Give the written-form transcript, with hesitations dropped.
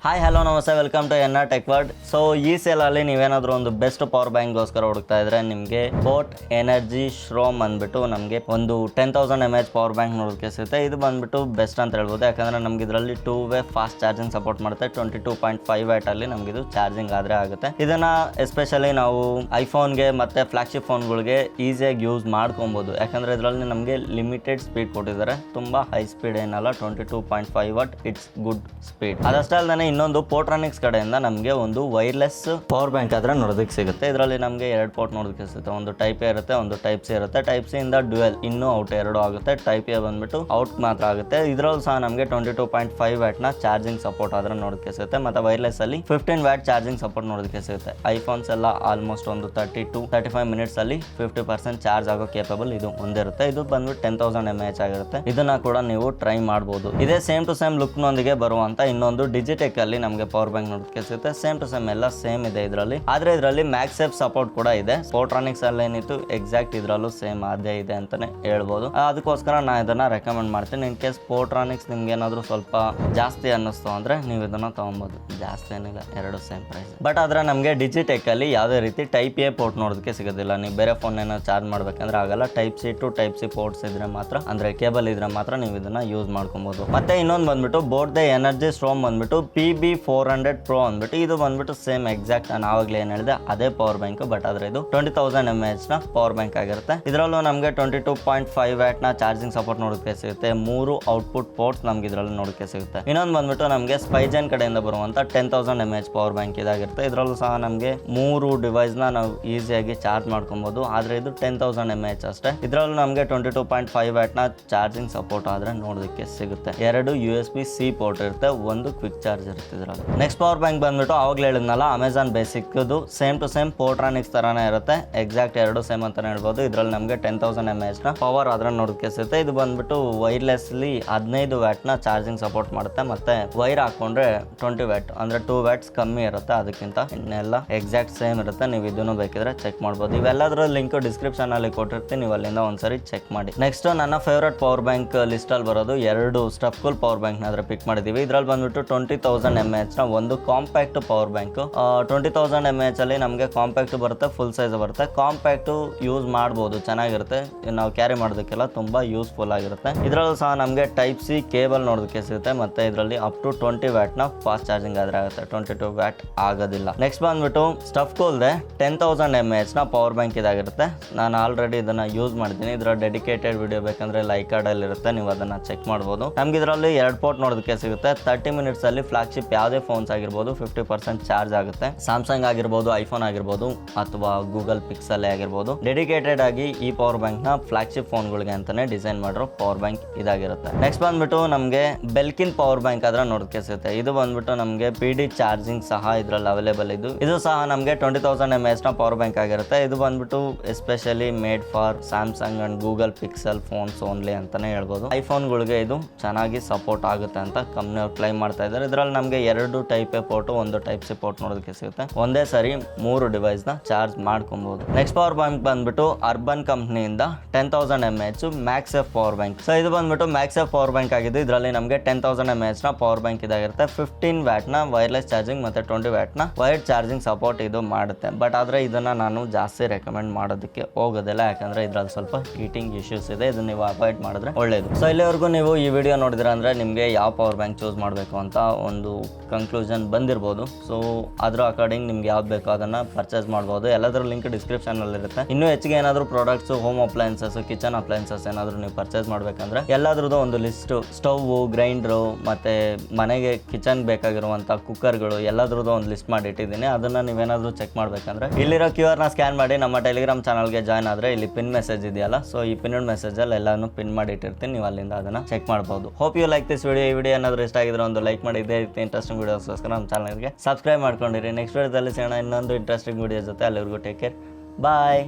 Hi hello ನಮಸ್ತೆ welcome to N R tech world. So ಈ ಸೇಲಲ್ಲಿ ನೀವೇನಾದರೂ ಒಂದು ಬೆಸ್ಟ್ ಪವರ್ ಬ್ಯಾಂಕ್ಗೋಸ್ಕರ ಹುಡುಕ್ತಾ ಇದ್ರೆ ನಿಮಗೆ ಬೋಟ್ ಎನರ್ಜಿ ಶ್ರೋಮ್ ಅಂದ್ಬಿಟ್ಟು ನಮಗೆ ಒಂದು 10,000 mAh ಪವರ್ ಬ್ಯಾಂಕ್ ನೋಡೋದಕ್ಕೆ ಸಿಗುತ್ತೆ. ಇದು ಬಂದ್ಬಿಟ್ಟು ಬೆಸ್ಟ್ ಅಂತ ಹೇಳ್ಬೋದು, ಯಾಕಂದರೆ ನಮ್ಗೆ ಇದರಲ್ಲಿ 2-ವೇ ಫಾಸ್ಟ್ ಚಾರ್ಜಿಂಗ್ ಸಪೋರ್ಟ್ ಮಾಡುತ್ತೆ. 22.5 ವ್ಯಾಟಲ್ಲಿ ನಮ್ಗೆ ಇದು ಚಾರ್ಜಿಂಗ್ ಆದರೆ ಆಗುತ್ತೆ. ಇದನ್ನು ಎಸ್ಪೆಷಲಿ ನಾವು ಐಫೋನ್ಗೆ ಮತ್ತು ಫ್ಲಾಗ್ಶಿಪ್ ಫೋನ್ಗಳಿಗೆ ಈಸಿಯಾಗಿ ಯೂಸ್ ಮಾಡ್ಕೊಬೋದು, ಯಾಕಂದರೆ ಇದರಲ್ಲಿ ನಮಗೆ ಲಿಮಿಟೆಡ್ ಸ್ಪೀಡ್ ಕೊಟ್ಟಿದ್ದಾರೆ. ತುಂಬ ಹೈ ಸ್ಪೀಡ್ ಏನಲ್ಲ, 22.5 ವಾಟ್, ಇಟ್ಸ್ ಗುಡ್ ಸ್ಪೀಡ್. ಅದಷ್ಟೇ ಅಲ್ಲದೆ ಇನ್ನೊಂದು ಪೋರ್ಟ್ರಾನಿಕ್ಸ್ ಕಡೆಯಿಂದ ನಮಗೆ ಒಂದು ವೈರ್ಲೆಸ್ ಪವರ್ ಬ್ಯಾಂಕ್ ಆದ್ರೆ ನೋಡೋದಕ್ಕೆ ಸಿಗುತ್ತೆ. ಇದರಲ್ಲಿ ನಮಗೆ 2 ಪೋರ್ಟ್ ನೋಡೋದಕ್ಕೆ ಸಿಗುತ್ತೆ. ಒಂದು ಟೈಪ್ ಎ ಇರುತ್ತೆ, ಒಂದು ಟೈಪ್ ಸಿ ಇರುತ್ತೆ. ಟೈಪ್ ಸಿ ಇಂದ ಡ್ಯುಯಲ್ ಇನ್ನೂ ಔಟ್ 2 ಆಗುತ್ತೆ. ಟೈಪ್ ಎ ಬಂದ್ಬಿಟ್ಟು ಔಟ್ ಮಾತ್ರ ಆಗುತ್ತೆ. ಇದರಲ್ಲೂ ಸಹ ನಮಗೆ 22.5 ವ್ಯಾಟ್ನ ಚಾರ್ಜಿಂಗ್ ಸಪೋರ್ಟ್ ಆದ್ರೆ ನೋಡೋದಕ್ಕೆ ಸಿಗುತ್ತೆ. ಮತ್ತು ವೈರ್ಲೆಸ್ ಅಲ್ಲಿ 15 ವ್ಯಾಟ್ ಚಾರ್ಜಿಂಗ್ ಸಪೋರ್ಟ್ ನೋಡೋದಕ್ಕೆ ಸಿಗುತ್ತೆ. ಐಫೋನ್ಸ್ ಎಲ್ಲ ಆಲ್ಮೋಸ್ಟ್ ಒಂದು 30-35 ಮಿನಿಟ್ಸ್ ಅಲ್ಲಿ 50% ಚಾರ್ಜ್ ಆಗೋ ಕೇಪಬಲ್ ಇದು ಹೊಂದಿರುತ್ತೆ. ಇದು ಬಂದ್ಬಿಟ್ಟು 10,000 mAh ಆಗಿರುತ್ತೆ. ಇದನ್ನ ಕೂಡ ನೀವು ಟ್ರೈ ಮಾಡಬಹುದು. ಇದೇ ಸೇಮ್ ಟು ಸೇಮ್ ಲುಕ್ ನೊಂದಿಗೆ ಬರುವಂತ ಇನ್ನೊಂದು ಡಿಜಿಟೆಕ್ ಅಲ್ಲಿ ನಮಗೆ ಪವರ್ ಬ್ಯಾಂಕ್ ನೋಡೋದಕ್ಕೆ ಸಿಗುತ್ತೆ. ಸೇಮ್ ಟು ಸೇಮ್ ಎಲ್ಲ ಸೇಮ್ ಇದೆ ಇದರಲ್ಲಿ, ಆದ್ರೆ ಇದರಲ್ಲಿ ಮ್ಯಾಗ್ಸೇಫ್ ಸಪೋರ್ಟ್ ಕೂಡ ಇದೆ. ಪೋರ್ಟ್ರಾನಿಕ್ಸ್ ಅಲ್ಲಿ ಏನಿತ್ತು ಎಕ್ಸಾಕ್ಟ್ ಇದರಲ್ಲೂ ಸೇಮ್ ಅದೇ ಇದೆ ಅಂತಾನೆ ಹೇಳ್ಬೋದು. ಅದಕ್ಕೋಸ್ಕರ ನಾನು ಇದನ್ನ ರೆಕಮೆಂಡ್ ಮಾಡ್ತೀನಿ. ಇನ್ ಕೇಸ್ ಪೋರ್ಟ್ರಾನಿಕ್ಸ್ ನಿಮ್ಗೆ ಏನಾದ್ರು ಸ್ವಲ್ಪ ಜಾಸ್ತಿ ಅನ್ನಿಸ್ತು ಅಂದ್ರೆ ನೀವು ಇದನ್ನ ತಗೊಬಹುದು. ಜಾಸ್ತಿ ಏನಿಲ್ಲ, 2 ಸೇಮ್ ಪ್ರೈಸ್. ಬಟ್ ಆದ್ರೆ ನಮಗೆ ಡಿಜಿಟೆಕ್ ಅಲ್ಲಿ ಯಾವುದೇ ರೀತಿ ಟೈಪ್ ಎ ಪೋರ್ಟ್ ನೋಡೋದಕ್ಕೆ ಸಿಗೋದಿಲ್ಲ. ನೀವು ಬೇರೆ ಫೋನ್ ಏನೋ ಚಾರ್ಜ್ ಮಾಡ್ಬೇಕಂದ್ರೆ ಆಗಲ್ಲ. Type C to type C ports ಇದ್ರೆ ಮಾತ್ರ, ಅಂದ್ರೆ ಕೇಬಲ್ ಇದ್ರೆ ಮಾತ್ರ ನೀವು ಇದನ್ನ ಯೂಸ್ ಮಾಡ್ಕೊಬಹುದು. ಮತ್ತೆ ಇನ್ನೊಂದು ಬಂದ್ಬಿಟ್ಟು ಬೋಟ್ ದ ಎನರ್ಜಿ ಸ್ಟ್ರೋಮ್ ಬಂದ್ಬಿಟ್ಟು PB400 Pro ಅಂದ್ಬಿಟ್ಟು ಇದು ಬಂದ್ಬಿಟ್ಟು ಸೇಮ್ ಎಕ್ಸಾಕ್ಟ್ ನಾನು ಆವಾಗಲೇ ಏನು ಹೇಳಿದೆ ಅದೇ ಪವರ್ ಬ್ಯಾಂಕ್. ಬಟ್ ಆದ್ರೆ ಇದು 20,000 mAh ನ ಪವರ್ ಬ್ಯಾಂಕ್ ಆಗಿರುತ್ತೆ. ಇದರಲ್ಲೂ ನಮಗೆ 22.5 ವ್ಯಾಟ್ ನ ಚಾರ್ಜಿಂಗ್ ಸಪೋರ್ಟ್ ನೋಡೋದಕ್ಕೆ ಸಿಗುತ್ತೆ. 3 ಔಟ್ಪುಟ್ ಪೋರ್ಟ್ಸ್ ನಮ್ಗೆ ಇದರಲ್ಲಿ ನೋಡೋದಕ್ಕೆ ಸಿಗುತ್ತೆ. ಇನ್ನೊಂದು ಬಂದ್ಬಿಟ್ಟು ನಮಗೆ ಸ್ಪೈಜನ್ ಕಡೆಯಿಂದ ಬರುವಂತ 10,000 mAh ಪವರ್ ಬ್ಯಾಂಕ್ ಇದಾಗಿರುತ್ತೆ. ಇದರಲ್ಲೂ ಸಹ ನಮಗೆ 3 ಡಿವೈಸ್ ನ ನಾವು ಈಸಿಯಾಗಿ ಚಾರ್ಜ್ ಮಾಡ್ಕೊಬಹುದು. ಆದ್ರೆ ಇದು 10,000 mAh ಅಷ್ಟೇ. ಇದರಲ್ಲೂ ನಮಗೆ 22.5 ವ್ಯಾಟ್ ನ ಚಾರ್ಜಿಂಗ್ ಸಪೋರ್ಟ್ ಆದ್ರೆ ನೋಡೋದಕ್ಕೆ ಸಿಗುತ್ತೆ. 2 USB-C ಪೋರ್ಟ್ ಇರುತ್ತೆ, ಒಂದು ಕ್ವಿಕ್ ಚಾರ್ಜ್ ಇರುತ್ತೆ ಇದರಲ್ಲಿ. ನೆಕ್ಸ್ಟ್ ಪವರ್ ಬ್ಯಾಂಕ್ ಬಂದ್ಬಿಟ್ಟು ಆವಾಗಲೇ ಹೇಳಿದ್ನಲ್ಲ Amazon basic, same to same Portronics ತರಾನೇ ಇರುತ್ತೆ. ಎಕ್ಸಾಕ್ಟ್ 2 ಸೇಮ್ ಅಂತಾನೆ ಹೇಳ್ಬೋದು. ಇದರಲ್ಲಿ ನಮಗೆ 10,000 mAh ನ ಪವರ್ ಆದ್ರೆ ನೋಡೋದಕ್ಕೆ ಸಿಗುತ್ತೆ. ಇದು ಬಂದ್ಬಿಟ್ಟು ವೈರ್ಲೆಸ್ಲಿ 15 ವ್ಯಾಟ್ ನ ಚಾರ್ಜಿಂಗ್ ಸಪೋರ್ಟ್ ಮಾಡುತ್ತೆ. ಮತ್ತೆ ವೈರ್ ಹಾಕೊಂಡ್ರೆ 20 ವ್ಯಾಟ್, ಅಂದ್ರೆ 2 ವ್ಯಾಟ್ಸ್ ಕಮ್ಮಿ ಇರುತ್ತೆ. ಅದಕ್ಕಿಂತ ಇನ್ನೆಲ್ಲ ಎಕ್ಸಾಕ್ಟ್ ಸೇಮ್ ಇರುತ್ತೆ. ನೀವು ಇದನ್ನು ಬೇಕಿದ್ರೆ ಚೆಕ್ ಮಾಡ್ಬೋದು. ಇವೆಲ್ಲದರ ಲಿಂಕ್ ಡಿಸ್ಕ್ರಿಪ್ಷನ್ ಅಲ್ಲಿ ಕೊಟ್ಟಿರ್ತೀನಿ, ನೀವು ಅಲ್ಲಿಂದ ಒಂದ್ಸರಿ ಚೆಕ್ ಮಾಡಿ. ನೆಕ್ಸ್ಟ್ ನನ್ನ ಫೇವರೇಟ್ ಪವರ್ ಬ್ಯಾಂಕ್ ಲಿಸ್ಟ್ ಅಲ್ಲಿ ಬರೋದು 2 ಸ್ಟಫ್ ಕೂಲ್ ಪವರ್ ಬ್ಯಾಂಕ್ ನ ಪಿಕ್ ಮಾಡಿದೀವಿ. ಇದ್ರಲ್ಲಿ ಬಂದ್ಬಿಟ್ಟು 20,000 mAh ನ ಒಂದು ಕಾಂಪ್ಯಾಕ್ಟ್ ಪವರ್ ಬ್ಯಾಂಕ್. 20,000 mAh ಅಲ್ಲಿ ನಮಗೆ ಕಾಂಪ್ಯಾಕ್ಟ್ ಬರುತ್ತೆ, ಫುಲ್ ಸೈಜ್ ಬರುತ್ತೆ. ಕಾಂಪ್ಯಾಕ್ಟ್ ಯೂಸ್ ಮಾಡ್ಬೋದು, ಚೆನ್ನಾಗಿರುತ್ತೆ. ನಾವು ಕ್ಯಾರಿ ಮಾಡೋದಕ್ಕೆಲ್ಲ ತುಂಬಾ ಯೂಸ್ಫುಲ್ ಆಗಿರುತ್ತೆ. ಇದರಲ್ಲೂ ಸಹ ನಮಗೆ ಟೈಪ್ ಸಿ ಕೇಬಲ್ ನೋಡೋದಕ್ಕೆ ಸಿಗುತ್ತೆ. ಮತ್ತೆ ಇದರಲ್ಲಿ ಅಪ್ ಟು 20 ವ್ಯಾಟ್ ನ ಫಾಸ್ಟ್ ಚಾರ್ಜಿಂಗ್ ಆದ್ರೆ ಆಗುತ್ತೆ, 22 ವ್ಯಾಟ್ ಆಗೋದಿಲ್ಲ. ನೆಕ್ಸ್ಟ್ ಬಂದ್ಬಿಟ್ಟು ಸ್ಟಫ್ ಕೂಲ್ದೆ 10,000 mAh ನ ಪವರ್ ಬ್ಯಾಂಕ್ ಇದಾಗಿರುತ್ತೆ. ನಾನು ಆಲ್ರೆಡಿ ಇದನ್ನ ಯೂಸ್ ಮಾಡಿದ್ದೀನಿ. ಇದರ ಡೆಡಿಕೇಟೆಡ್ ವಿಡಿಯೋ ಬೇಕಂದ್ರೆ ಲೈಕ್ ಕಾರ್ಡ್ ಅಲ್ಲಿ ಇರುತ್ತೆ, ನೀವು ಅದನ್ನ ಚೆಕ್ ಮಾಡ್ಬೋದು. ನಮ್ಗೆ ಇದರಲ್ಲಿ 2 ಪೋರ್ಟ್ ನೋಡೋದಕ್ಕೆ ಸಿಗುತ್ತೆ. 30 ಮಿನಿಟ್ಸ್ ಅಲ್ಲಿ ಫ್ಲಾಗ್ಶಿಪ್ ಯಾವುದೇ ಫೋನ್ಸ್ ಆಗಿರ್ಬೋದು 50% ಚಾರ್ಜ್ ಆಗುತ್ತೆ. ಸ್ಯಾಮ್ಸಂಗ್ ಆಗಿರ್ಬೋದು, ಐಫೋನ್ ಆಗಿರ್ಬೋದು, ಅಥವಾ ಗೂಗಲ್ ಪಿಕ್ಸೆಲ್ ಆಗಿರ್ಬೋದು. ಡೆಡಿಕೇಟೆಡ್ ಆಗಿ ಈ ಪವರ್ ಬ್ಯಾಂಕ್ ನ ಫ್ಲಾಗ್ಶಿಪ್ ಫೋನ್ಗಳಿಗೆ ಅಂತಾನೆ ಡಿಸೈನ್ ಮಾಡಿರೋ ಪವರ್ ಬ್ಯಾಂಕ್ ಇದಾಗಿರುತ್ತೆ. ನೆಕ್ಸ್ಟ್ ಬಂದ್ಬಿಟ್ಟು ನಮಗೆ ಬೆಲ್ಕಿನ್ ಪವರ್ ಬ್ಯಾಂಕ್ ಆದ್ರೆ ನೋಡೋದಕ್ಕೆ ಸಿಗುತ್ತೆ. ಇದು ಬಂದ್ಬಿಟ್ಟು ನಮಗೆ PD ಚಾರ್ಜಿಂಗ್ ಸಹ ಇದರಲ್ಲಿ ಅವೈಲೇಬಲ್ ಇದು ಸಹ ನಮಗೆ 20,000 mAh ನ ಪವರ್ ಬ್ಯಾಂಕ್ ಆಗಿರುತ್ತೆ. ಇದು ಬಂದ್ಬಿಟ್ಟು especially made for Samsung and Google pixel phones only ಅಂತಾನೆ ಹೇಳ್ಬೋದು. ಐಫೋನ್ಗಳಿಗೆ ಇದು ಚೆನ್ನಾಗಿ ಸಪೋರ್ಟ್ ಆಗುತ್ತೆ ಅಂತ ಕಂಪ್ನಿಯವ್ರು ಕ್ಲೈಮ್ ಮಾಡ್ತಾ ಇದ್ದಾರೆ. ಇದರಲ್ಲಿ ನಮಗೆ 2 ಟೈಪ್ ಎ ಪೋರ್ಟ್, ಒಂದು ಟೈಪ್ ಸಿ ಪೋರ್ಟ್ ನೋಡೋದಕ್ಕೆ ಸಿಗುತ್ತೆ. ಒಂದೇ ಸರಿ 3 ಡಿವೈಸ್ ನ ಚಾರ್ಜ್ ಮಾಡ್ಕೊಬಹುದು. ನೆಕ್ಸ್ಟ್ ಪವರ್ ಬ್ಯಾಂಕ್ ಬಂದ್ಬಿಟ್ಟು ಅರ್ಬನ್ ಕಂಪ್ನಿಯಿಂದ 10,000 mAh MagSafe power bank. So ಇದು ಬಂದ್ಬಿಟ್ಟು ಮ್ಯಾಗ್ಸೇಫ್ ಪವರ್ ಬ್ಯಾಂಕ್ ಆಗಿದ್ದು. ಇದರಲ್ಲಿ ನಮಗೆ 10,000 mAh ನ ಪವರ್ ಬ್ಯಾಂಕ್ ಇದಾಗಿರುತ್ತೆ. 15 ವ್ಯಾಟ್ ನ ವೈರ್ಲೆಸ್ ಚಾರ್ಜಿಂಗ್ ಮತ್ತೆ 20 ವ್ಯಾಟ್ ನ ವೈರ್ಡ್ ಚಾರ್ಜಿಂಗ್ ಸಪೋರ್ಟ್ ಇದು ಮಾಡುತ್ತೆ. ಬಟ್ ಆದ್ರೆ ಇದನ್ನ ನಾನು ಜಾಸ್ತಿ ರೆಕಮೆಂಡ್ ಮಾಡೋದಕ್ಕೆ ಹೋಗೋದಿಲ್ಲ, ಯಾಕಂದ್ರೆ ಇದ್ರಲ್ಲಿ ಸ್ವಲ್ಪ ಹೀಟಿಂಗ್ ಇಶ್ಯೂಸ್ ಇದೆ. ಇದನ್ನ ನೀವು ಅವಾಯ್ಡ್ ಮಾಡಿದ್ರೆ ಒಳ್ಳೇದು. ಸೊ ಇಲ್ಲಿವರೆಗೂ ನೀವು ಈ ವಿಡಿಯೋ ನೋಡಿದ್ರೆ ಅಂದ್ರೆ ನಿಮಗೆ ಯಾವ ಪವರ್ ಬ್ಯಾಂಕ್ ಚೂಸ್ ಮಾಡಬೇಕು ಅಂತ ಒಂದು ಕನ್ಕ್ಲೂಷನ್ ಬಂದಿರ್ಬೋದು. ಸೊ ಅದ್ರ ಅಕಾರ್ಡಿಂಗ್ ನಿಮ್ಗೆ ಯಾವ್ದು ಬೇಕೋ ಅದನ್ನ ಪರ್ಚೇಸ್ ಮಾಡ್ಬೋದು. ಎಲ್ಲದರ ಲಿಂಕ್ ಡಿಸ್ಕ್ರಿಪ್ಷನ್ ಅಲ್ಲಿ ಇರುತ್ತೆ. ಇನ್ನೂ ಹೆಚ್ಚಿಗೆ ಏನಾದರೂ products, home appliances, kitchen appliances ಏನಾದರೂ ನೀವು ಪರ್ಚೇಸ್ ಮಾಡ್ಬೇಕಂದ್ರೆ ಎಲ್ಲದ್ರದ್ದು ಒಂದು ಲಿಸ್ಟ್, ಸ್ಟವ್, ಗ್ರೈಂಡರು, ಮತ್ತೆ ಮನೆಗೆ ಕಿಚನ್ ಬೇಕಾಗಿರುವಂತ ಕುಕ್ಕರ್ಗಳು, ಎಲ್ಲದ್ರದ್ದು ಒಂದು ಲಿಸ್ಟ್ ಮಾಡಿ ಇಟ್ಟಿದ್ದೀನಿ. ಅದನ್ನ ನೀವೇನಾದ್ರೂ ಚೆಕ್ ಮಾಡ್ಬೇಕಂದ್ರೆ ಇಲ್ಲಿರೋ QR ನ ಸ್ಕ್ಯಾನ್ ಮಾಡಿ ನಮ್ಮ ಟೆಲಿಗ್ರಾಮ್ ಚಾನಲ್ಗೆ ಜಾಯ್ನ್ ಆದ್ರೆ ಇಲ್ಲಿ ಪಿನ್ ಮೆಸೇಜ್ ಇದೆಯಲ್ಲ, ಸೊ ಈ ಪಿನ್ ಮೆಸೇಜ್ ಅಲ್ಲಿ ಎಲ್ಲಾನು ಪಿನ್ ಮಾಡಿ ಇಟ್ಟಿರ್ತೀನಿ. ನೀವು ಅಲ್ಲಿಂದ ಅದನ್ನ ಚೆಕ್ ಮಾಡ್ಬೋದು. Hope you like this video. ಈ ವಿಡಿಯೋ ಏನಾದರೂ ಇಷ್ಟ ಆಗಿದ್ರೆ ಒಂದು ಲೈಕ್ ಮಾಡಿ. ಇದೇ ರೀತಿ ಇಂಟ್ರೆಸ್ಟಿಂಗ್ ವಿಡಿಯೋಸ್ಗೋಸ್ಕರ ನಮ್ಮ ಚಾನಲ್ಗೆ ಸಬ್ಸ್ಕ್ರೈಬ್ ಮಾಡ್ಕೊಂಡಿರಿ. ನೆಕ್ಸ್ಟ್ ವಿಡಿಯೋದಲ್ಲಿ ಸಿಗೋಣ ಇನ್ನೊಂದು ಇಂಟ್ರೆಸ್ಟಿಂಗ್ ವಿಡಿಯೋ ಜೊತೆ. ಅಲ್ಲಿವರೆಗೂ ಟೇಕ್ ಕೇರ್, ಬಾಯ್.